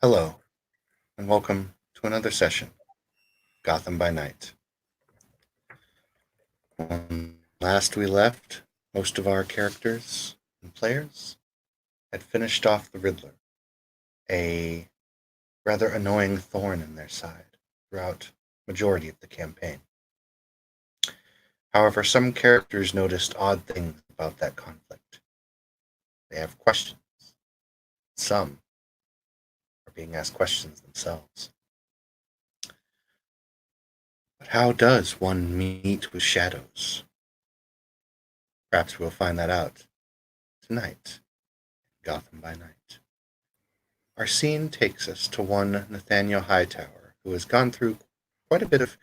Hello, and welcome to another session, Gotham by Night. When last we left, most of our characters and players had finished off the Riddler, a rather annoying thorn in their side throughout majority of the campaign. However, some characters noticed odd things about that conflict. They have questions. Some are being asked questions themselves. But how does one meet with shadows? Perhaps we'll find that out tonight, Gotham by Night. Our scene takes us to one Nathaniel Hightower, who has gone through quite a bit of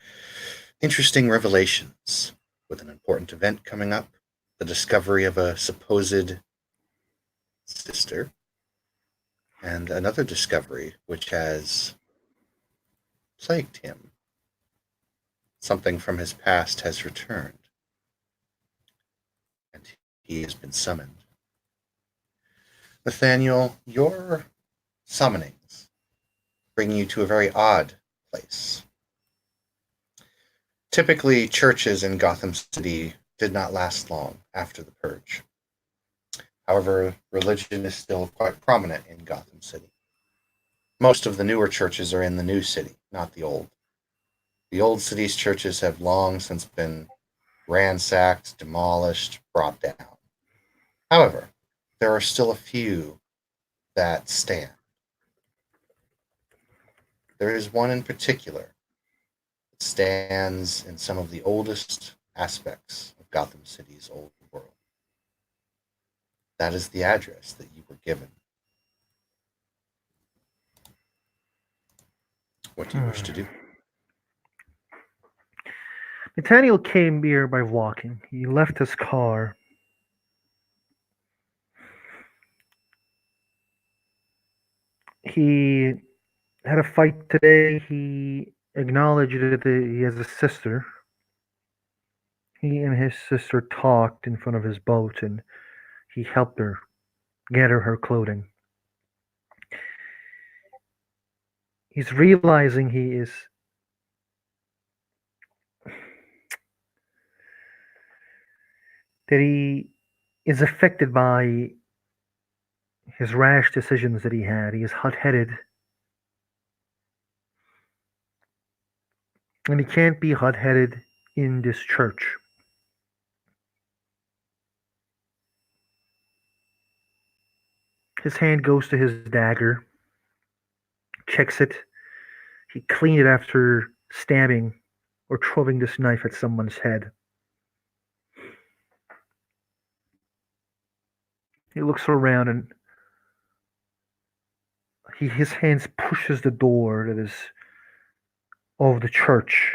interesting revelations, with an important event coming up, the discovery of a supposed sister, and another discovery which has plagued him. Something from his past has returned, and he has been summoned. Nathaniel, your summonings bring you to a very odd place. Typically, churches in Gotham City did not last long after the Purge. However, religion is still quite prominent in Gotham City. Most of the newer churches are in the new city, not the old. The old city's churches have long since been ransacked, demolished, brought down. However, there are still a few that stand. There is one in particular that stands in some of the oldest aspects of Gotham City's old world. That is the address that you were given. What do you wish to do? Nathaniel came here by walking. He left his car. He had a fight today. He acknowledged that he has a sister. He and his sister talked in front of his boat and he helped her gather her clothing. He's realizing he is affected by his rash decisions that he had. He is hot-headed, and he can't be hot-headed in this church. His hand goes to his dagger, checks it. He cleaned it after stabbing or throwing this knife at someone's head. He looks around and his hands pushes the door that is of the church.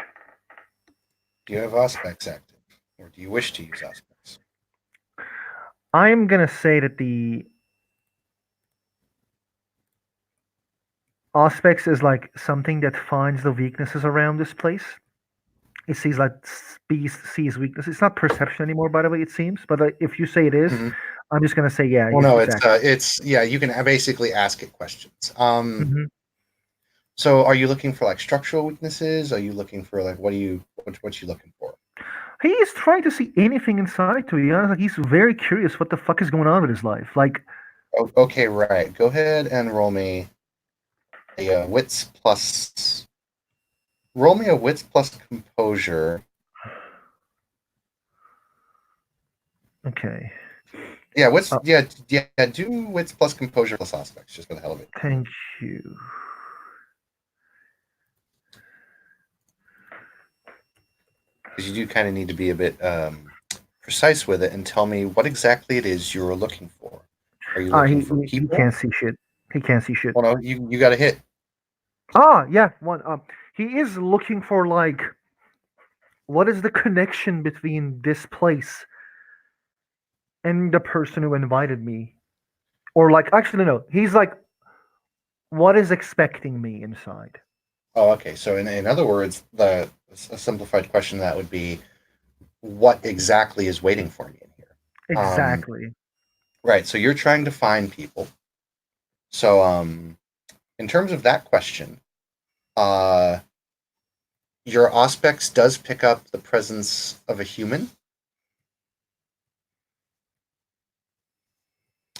Do you have Auspex active, or do you wish to use Auspex? I'm gonna say that the Auspex is like something that finds the weaknesses around this place. It sees like sees weakness. It's not perception anymore, by the way. It seems, but if you say it is, Mm-hmm. I'm just gonna say yeah. Well, no, It's accurate. it's yeah. You can basically ask it questions. Mm-hmm. So, are you looking for like structural weaknesses? Are you looking for like what you looking for? He is trying to see anything inside. To be honest, like he's very curious what the fuck is going on with his life. Like, Okay, right. Go ahead and roll me a wits plus. Roll me a wits plus composure. okay. Yeah, wits. Yeah. Do wits plus composure plus aspects, just for the hell of it. Thank you. Because you do kind of need to be a bit precise with it and tell me what exactly it is you're looking for. Are you looking for He people? can't see shit. He can't see shit. Well, no, you got to hit. Yeah, one. He is looking for like, what is the connection between this place and the person who invited me, or like, actually, no. He's like, what is expecting me inside? Oh, okay. So, in other words, a simplified question that would be, what exactly is waiting for me in here? Exactly. Right. So you're trying to find people. So, In terms of that question, your Auspex does pick up the presence of a human.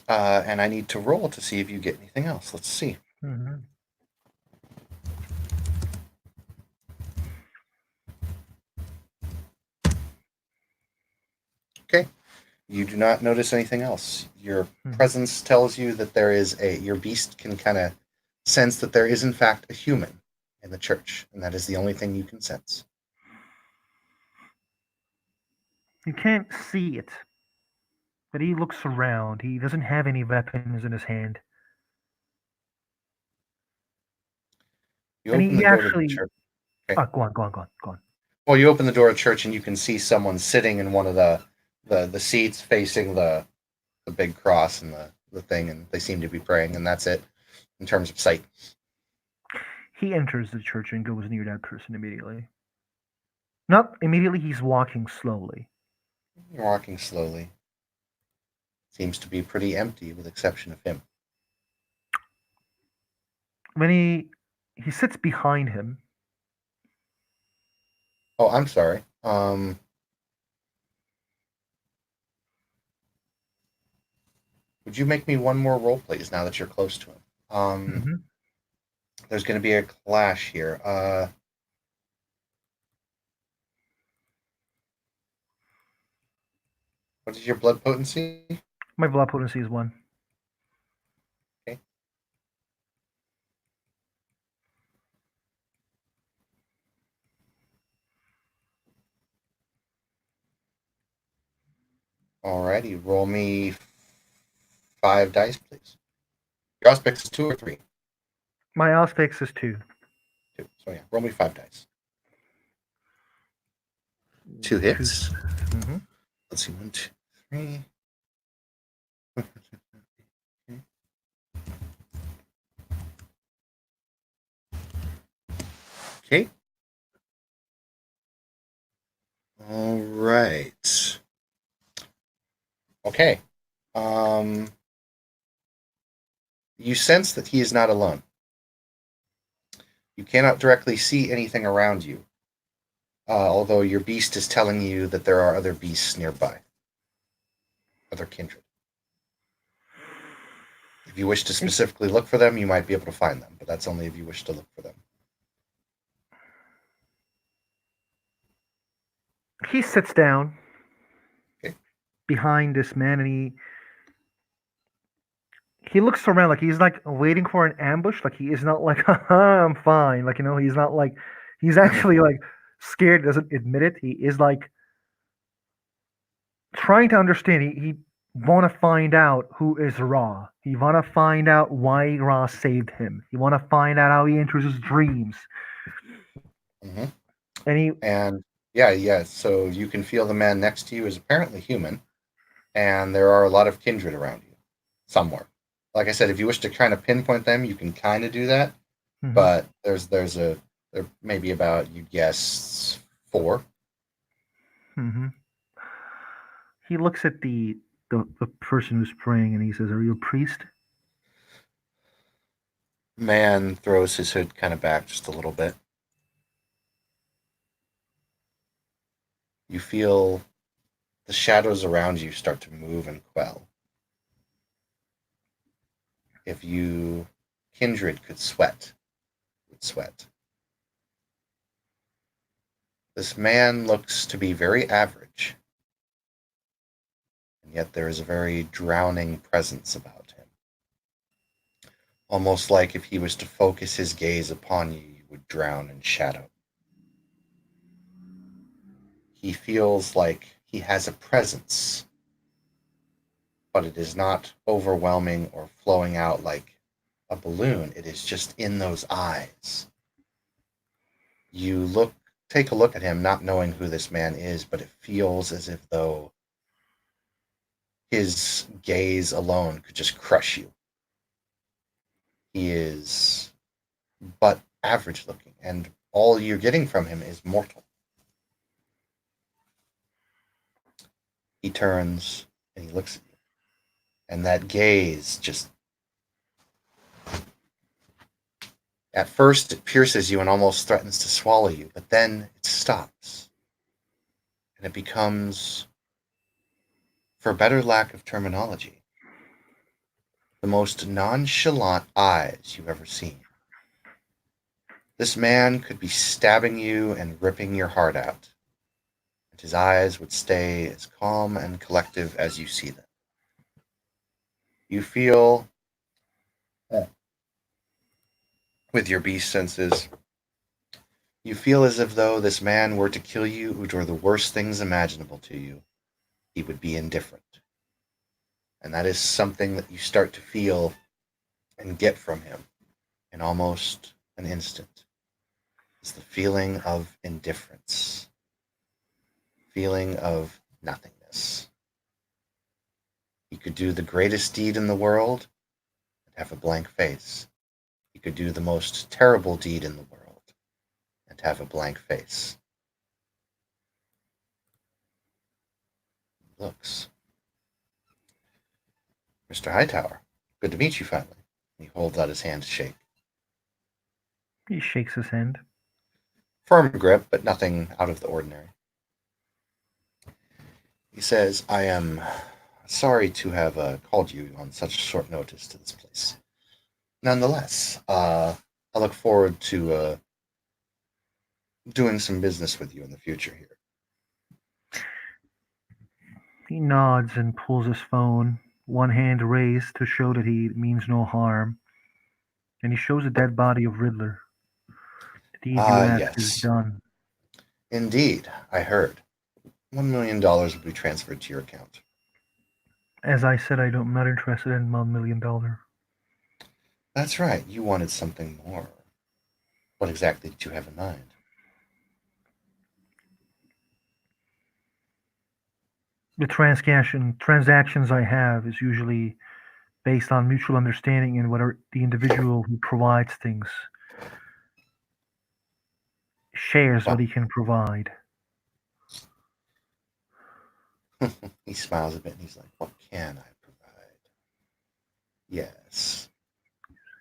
And I need to roll to see if you get anything else. Let's see. Mm-hmm. Okay. You do not notice anything else. Your Mm-hmm. presence tells you that your beast can kind of sense that there is in fact a human in the church, and that is the only thing you can sense. You can't see it, but he looks around. He doesn't have any weapons in his hand. You And open he the door to the actually. church. Okay. Go on, go on, go on, go on. Well, you open the door of church and you can see someone sitting in one of the seats facing the big cross and the thing, and they seem to be praying, and that's it in terms of sight. He enters the church and goes near that person immediately. Not immediately, he's walking slowly. You're walking slowly. Seems to be pretty empty with exception of him. When he sits behind him. Oh, I'm sorry. Would you make me one more roll, please, now that you're close to him? Mm-hmm. There's going to be a clash here. What is your blood potency? My blood potency is 1. Okay. Alrighty, roll me 5 dice, please. Your Auspex is 2 or 3? My Auspex is 2. 2. So yeah, roll me 5 dice. 2 hits. Mm-hmm. Let's see, 1, 2, 3. Okay. All right. Okay. You sense that he is not alone. You cannot directly see anything around you, although your beast is telling you that there are other beasts nearby, other kindred. If you wish to specifically look for them, you might be able to find them, but that's only if you wish to look for them. He sits down Okay. behind this man, and he looks around like he's like waiting for an ambush. Like he is not like, haha, I'm fine. Like, he's not like, he's actually like scared, doesn't admit it. He is like trying to understand. He want to find out who is Ra. He want to find out why Ra saved him. He want to find out how he enters his dreams. Mm-hmm. And yeah. So you can feel the man next to you is apparently human, and there are a lot of kindred around you, somewhere. Like I said, if you wish to kind of pinpoint them, you can kind of do that. mm-hmm. But there may be about, you guess, 4. Mm-hmm. He looks at the person who's praying, and he says, "Are you a priest?" Man throws his hood kind of back just a little bit. You feel the shadows around you start to move and quell. If you kindred could sweat, would sweat. This man looks to be very average, and yet there is a very drowning presence about him. Almost like if he was to focus his gaze upon you, you would drown in shadow. He feels like he has a presence, but it is not overwhelming or flowing out like a balloon. It is just in those eyes. You take a look at him, not knowing who this man is, but it feels as if though his gaze alone could just crush you. He is but average looking, and all you're getting from him is mortal. He turns and he looks at you, and that gaze just At first, it pierces you and almost threatens to swallow you, but then it stops. And it becomes, for better lack of terminology, the most nonchalant eyes you've ever seen. This man could be stabbing you and ripping your heart out, and his eyes would stay as calm and collective as you see them. You feel, with your beast senses, you feel as if though this man were to kill you, or the worst things imaginable to you, he would be indifferent. And that is something that you start to feel and get from him in almost an instant. It's the feeling of indifference, feeling of nothingness. He could do the greatest deed in the world and have a blank face. He could do the most terrible deed in the world and have a blank face. He looks. Mr. Hightower, good to meet you finally. He holds out his hand to shake. He shakes his hand. Firm grip, but nothing out of the ordinary. He says, I am sorry to have called you on such short notice to this place. Nonetheless, I look forward to doing some business with you in the future here. He nods and pulls his phone, one hand raised to show that he means no harm, and he shows a dead body of Riddler. The deed you ask is Yes. done. Indeed, I heard. $1 million will be transferred to your account. As I said, I'm not interested in $1 million. That's right, you wanted something more. What exactly did you have in mind? The transactions I have is usually based on mutual understanding and whether the individual who provides things shares what Well, he can provide. he smiles a bit and he's like, what can I provide? Yes,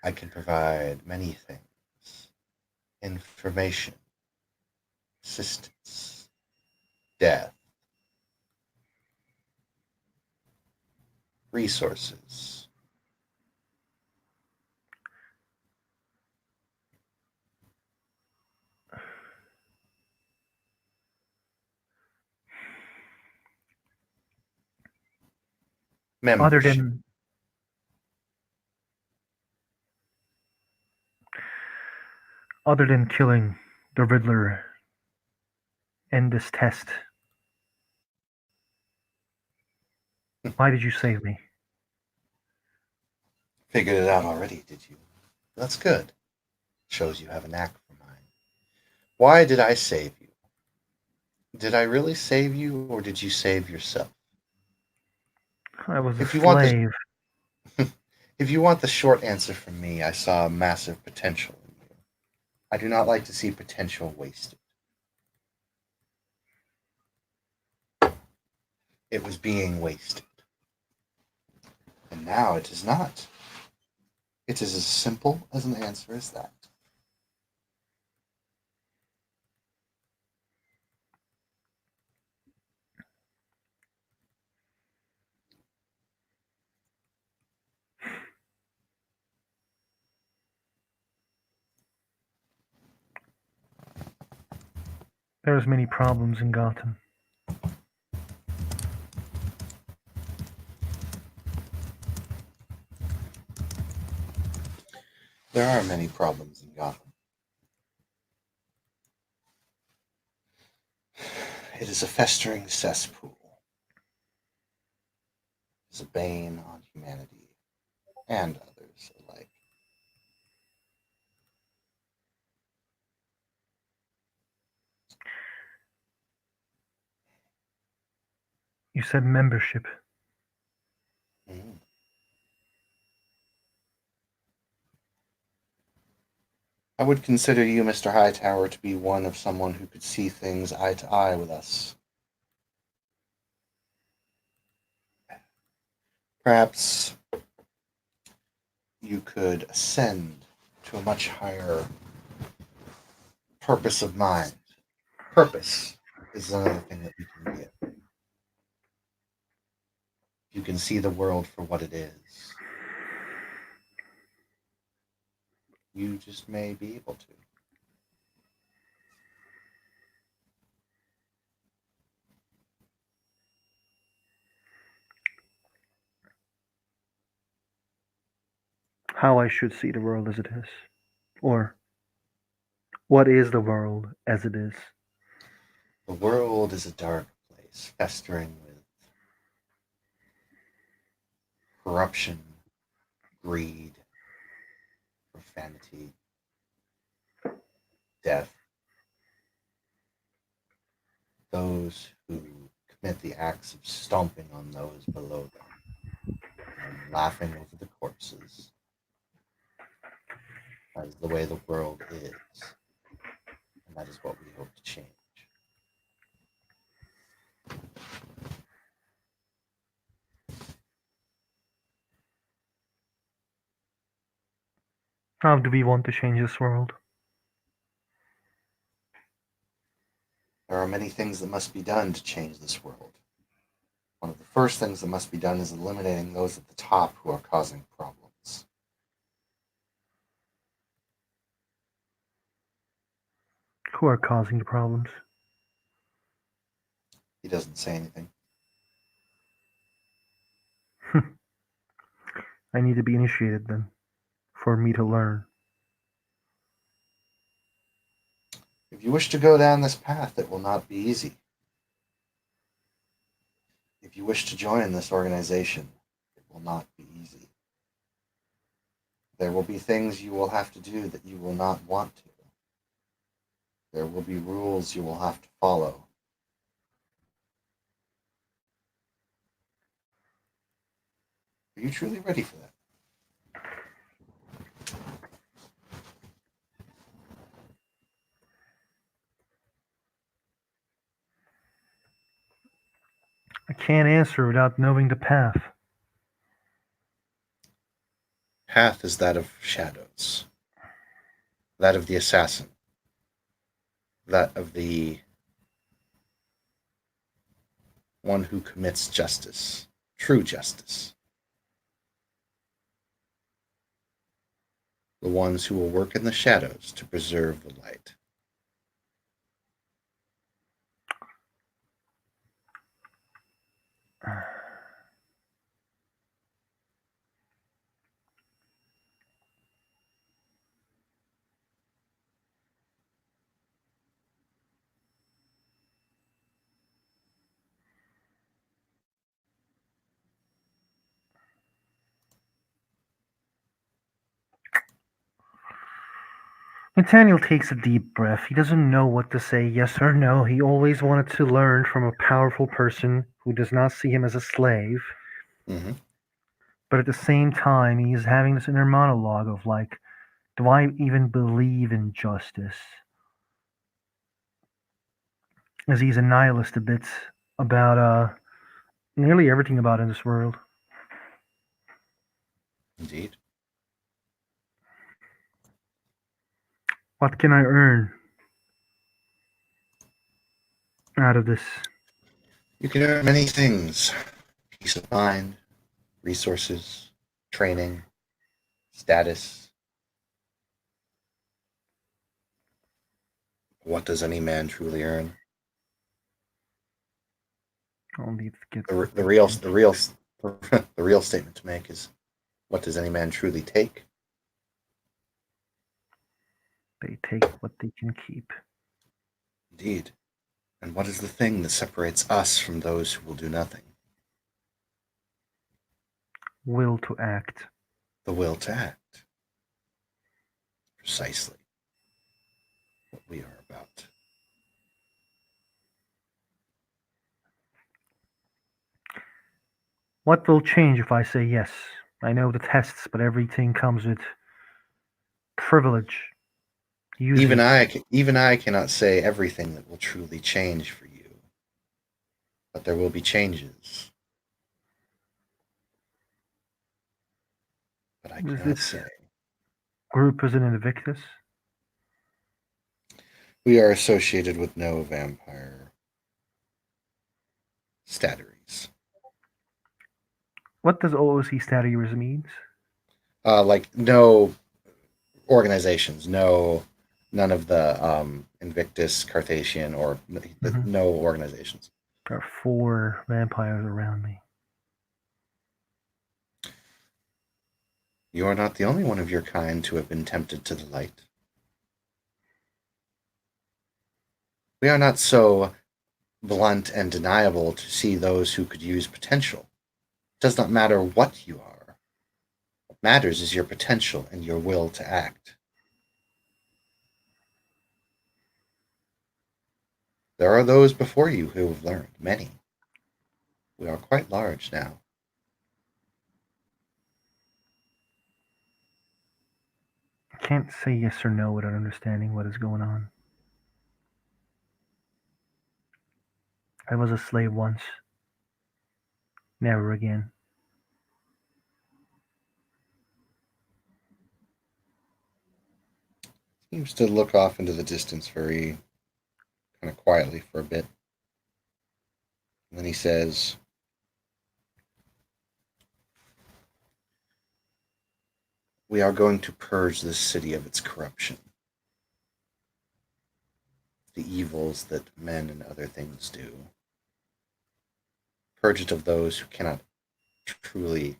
I can provide many things. Information, assistance, death, resources. Other Membership. than other than killing the Riddler and this test, why did you save me? Figured it out already, did you? That's good. Shows you have a knack for mine. Why did I save you? Did I really save you, or did you save yourself? I was a If you want the slave. if you want the short answer from me, I saw massive potential in you. I do not like to see potential wasted. It was being wasted. And now it is not. It is as simple as an answer as that. There's many problems in Gotham. There are many problems in Gotham. It is a festering cesspool. It is a bane on humanity and others alike. You said membership. Mm. I would consider you, Mr. Hightower, to be one of someone who could see things eye to eye with us. Perhaps you could ascend to a much higher purpose of mind. Purpose is another thing that you can give. You can see the world for what it is. You just may be able to. How I should see the world as it is. Or what is the world as it is? The world is a dark place, festering with corruption, greed, profanity, death. Those who commit the acts of stomping on those below them and laughing over the corpses. That is the way the world is, and that is what we hope to change. How do we want to change this world? There are many things that must be done to change this world. One of the first things that must be done is eliminating those at the top who are causing problems. Who are causing the problems? He doesn't say anything. I need to be initiated then, for me to learn. If you wish to go down this path, it will not be easy. If you wish to join this organization, it will not be easy. There will be things you will have to do that you will not want to. There will be rules you will have to follow. Are you truly ready for that? I can't answer without knowing the path. Path is that of shadows, that of the assassin, that of the one who commits justice, true justice. The ones who will work in the shadows to preserve the light. Nathaniel takes a deep breath. He doesn't know what to say, yes or no. He always wanted to learn from a powerful person who does not see him as a slave. Mm-hmm. But at the same time, he's having this inner monologue of like, do I even believe in justice? As he's a nihilist a bit about nearly everything about in this world. Indeed. What can I earn out of this? You can earn many things: peace of mind, resources, training, status. What does any man truly earn? I'll need to get The real statement to make is, what does any man truly take? They take what they can keep. Indeed. And what is the thing that separates us from those who will do nothing? Will to act. The will to act. Precisely what we are about. What will change if I say yes? I know the tests, but everything comes with privilege. Even I cannot say everything that will truly change for you. But there will be changes. But I cannot say. group is in Invictus? We are associated with no vampire statuaries. What does OOC statuaries means? Like no organizations, none of the Invictus, Carthacian, or Mhm. no organizations. There are 4 vampires around me. You are not the only one of your kind to have been tempted to the light. We are not so blunt and deniable to see those who could use potential. It does not matter what you are. What matters is your potential and your will to act. There are those before you who have learned, many. We are quite large now. I can't say yes or no without understanding what is going on. I was a slave once. Never again. Seems to look off into the distance very kind of quietly for a bit. And then he says, we are going to purge this city of its corruption. The evils that men and other things do. Purge it of those who cannot truly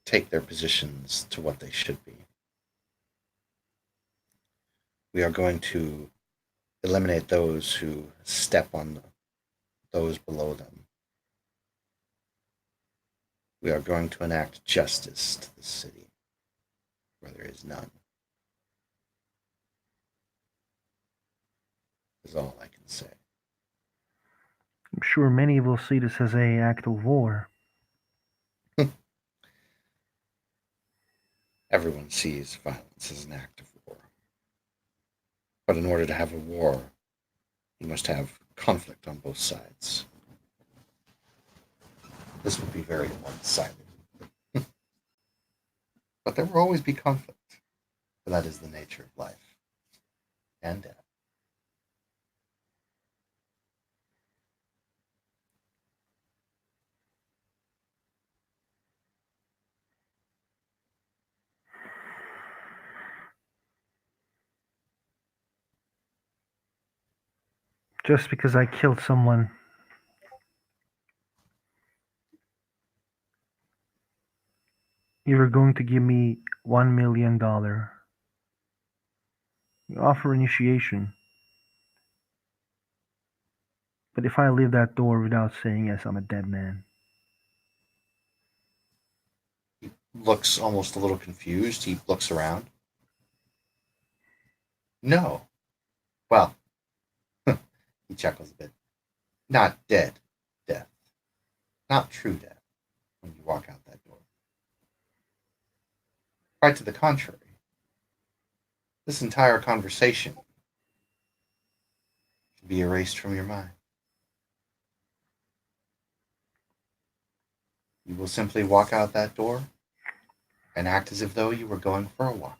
take their positions to what they should be. We are going to eliminate those who step on those below them. We are going to enact justice to the city where there is none. Is all I can say. I'm sure many will see this as a act of war. Everyone sees violence as an act of war. But in order to have a war, you must have conflict on both sides. This would be very one-sided. But there will always be conflict, for that is the nature of life and death. Just because I killed someone, you were going to give me $1 million. You offer initiation. But if I leave that door without saying yes, I'm a dead man. He looks almost a little confused. He looks around. No. Well, he chuckles a bit. Not dead death. Not true death when you walk out that door. Quite to the contrary. This entire conversation should be erased from your mind. You will simply walk out that door and act as if though you were going for a walk.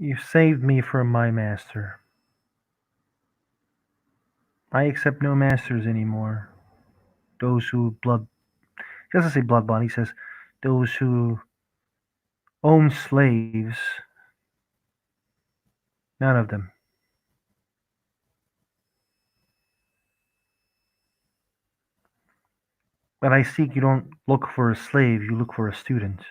You saved me from my master. I accept no masters anymore. Those who blood. He doesn't say blood bond, he says those who own slaves. None of them. But I seek you don't look for a slave, you look for a student.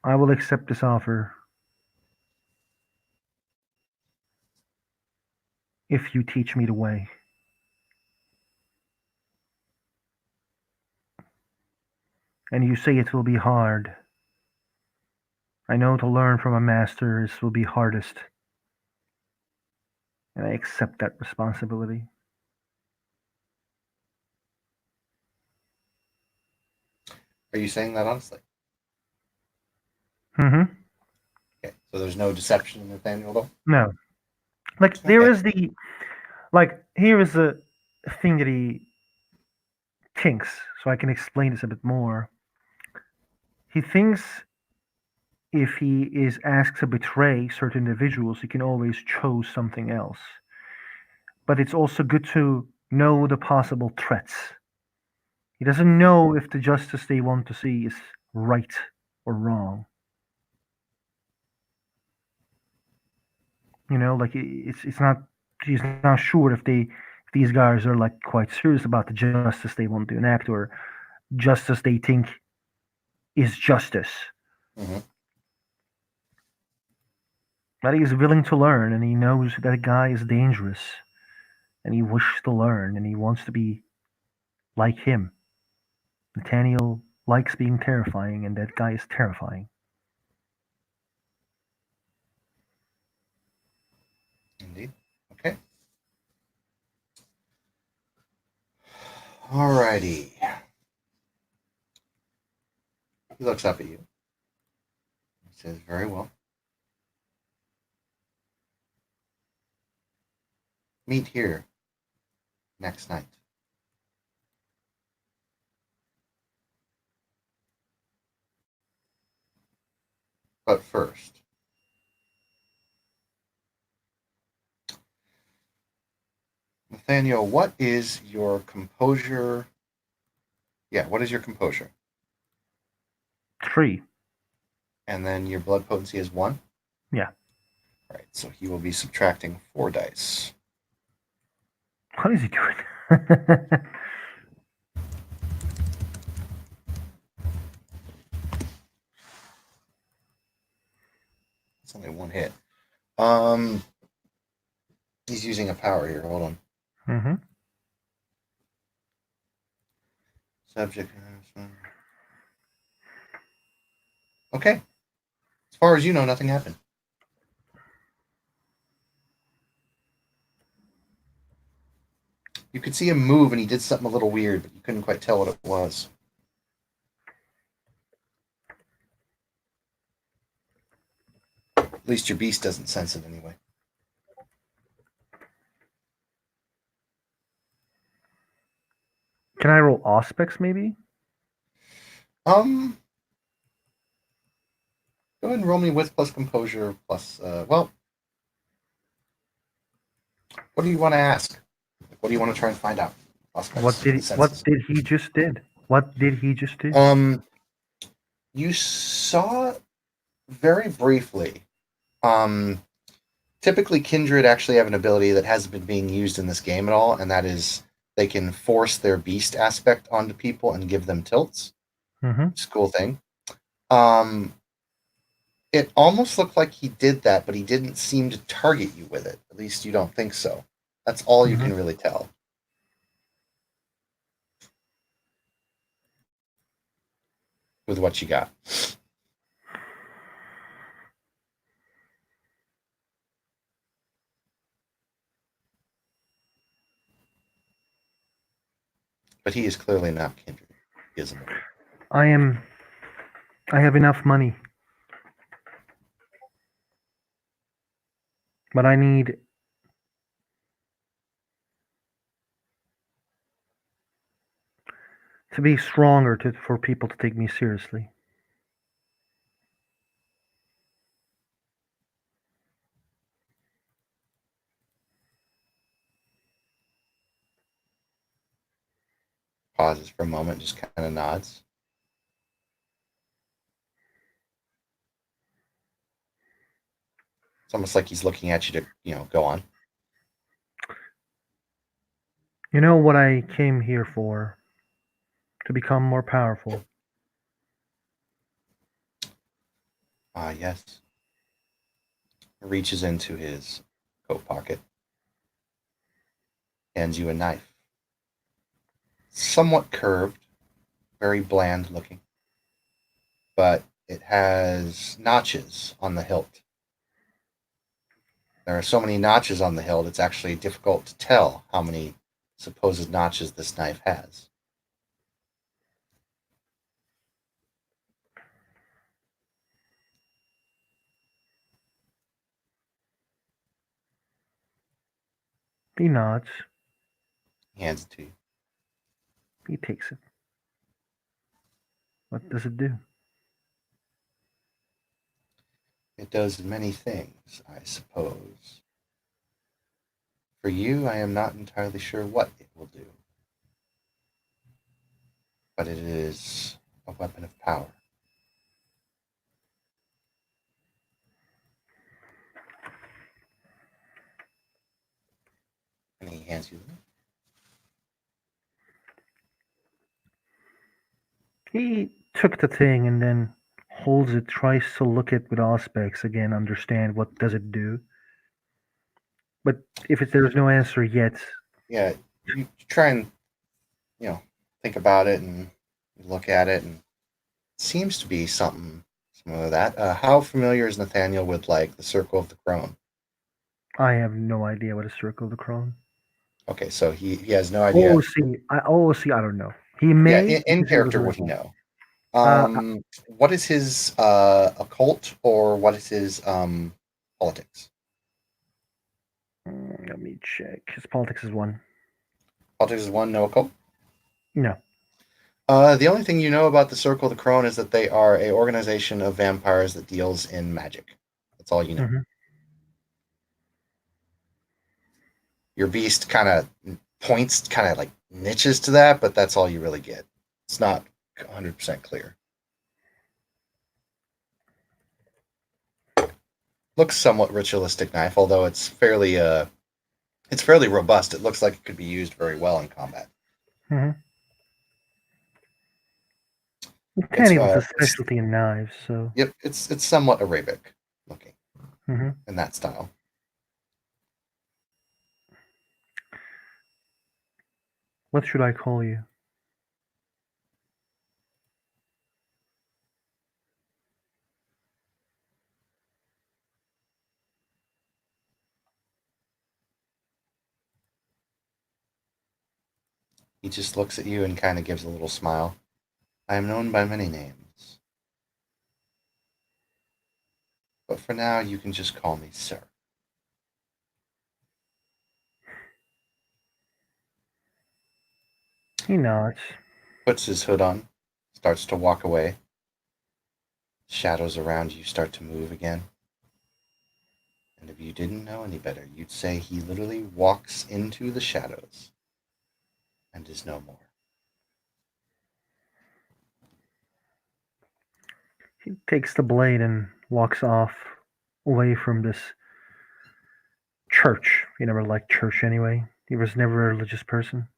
I will accept this offer if you teach me the way. And you say it will be hard. I know to learn from a master this will be hardest. And I accept that responsibility. Are you saying that honestly? Mm-hmm. Okay, so there's no deception in Nathaniel, though? No. Like, there Okay. is the. Like, here is a thing that he thinks, so I can explain this a bit more. He thinks if he is asked to betray certain individuals, he can always choose something else. But it's also good to know the possible threats. He doesn't know if the justice they want to see is right or wrong. Like, it's not. He's not sure if these guys are like quite serious about the justice they want to enact, or justice they think is justice. Hmm. But he's willing to learn, and he knows that guy is dangerous, and he wishes to learn, and he wants to be like him. Nathaniel likes being terrifying, and that guy is terrifying. Indeed. Okay. Alrighty. He looks up at you. He says, very well. Meet here next night. But first, Nathaniel, what is your composure? Yeah, what is your composure? 3. And then your blood potency is 1? Yeah. All right, so he will be subtracting 4 dice. What is he doing? It's only 1 hit. He's using a power here. Hold on. Mm-hmm. Subject. Okay. As far as you know, nothing happened. You could see him move, and he did something a little weird, but you couldn't quite tell what it was. At least your beast doesn't sense it anyway. Can I roll Auspex, maybe? Go ahead and roll me with plus composure plus. Well, what do you want to ask? What do you want to try and find out? What did he just did? What did he just do? You saw very briefly. Typically, Kindred actually have an ability that hasn't been being used in this game at all, and that is they can force their beast aspect onto people and give them tilts. Mm-hmm. It's a cool thing. It almost looked like he did that, but he didn't seem to target you with it. At least you don't think so. That's all you Mm-hmm. can really tell. With what you got. But he is clearly not Kindred. He isn't. I have enough money. But I need to be stronger for people to take me seriously. Pauses for a moment, just kind of nods. It's almost like he's looking at you to, go on. You know what I came here for? To become more powerful. Yes. Reaches into his coat pocket. Hands you a knife. Somewhat curved. Very bland looking. But it has notches on the hilt. There are so many notches on the hilt, it's actually difficult to tell how many supposed notches this knife has. He nods. He hands it to you. He takes it. What does it do? It does many things, I suppose. For you, I am not entirely sure what it will do. But it is a weapon of power. And he hands you the ring. He took the thing and then holds it, tries to look it with aspects again, understand what does it do. But if there's no answer yet, Yeah, you try and, think about it and look at it, and it seems to be something similar to that. How familiar is Nathaniel with, like, the Circle of the Crone? I have no idea what a Circle of the Crown. Okay, so he has no idea. OOC, I don't know. He Yeah, may in because he was character, would he little. know? Uh, What is his occult, or what is his politics? Let me check. His politics is 1. Politics is 1, no occult? No. The only thing you know about the Circle of the Crone is that they are a organization of vampires that deals in magic. That's all you know. Mhm. Your beast kind of points, kind of like niches to that, but that's all you really get. It's not 100% clear. Looks somewhat ritualistic knife, although it's fairly robust. It looks like it could be used very well in combat. Mhm. It's Nathaniel's a specialty in knives, so. yep, it's somewhat Arabic looking Mhm. in that style. What should I call you? He just looks at you and kind of gives a little smile. I am known by many names, but for now you can just call me Sir. He nods. Puts his hood on, starts to walk away. Shadows around you start to move again. And if you didn't know any better, you'd say he literally walks into the shadows and is no more. He takes the blade and walks off away from this church. He never liked church anyway. He was never a religious person.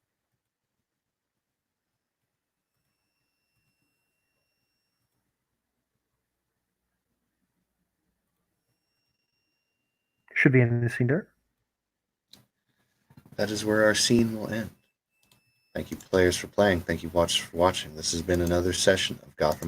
Should be in the scene there. That is where our scene will end. Thank you, players, for playing. Thank you, watchers, for watching. This has been another session of Gotham by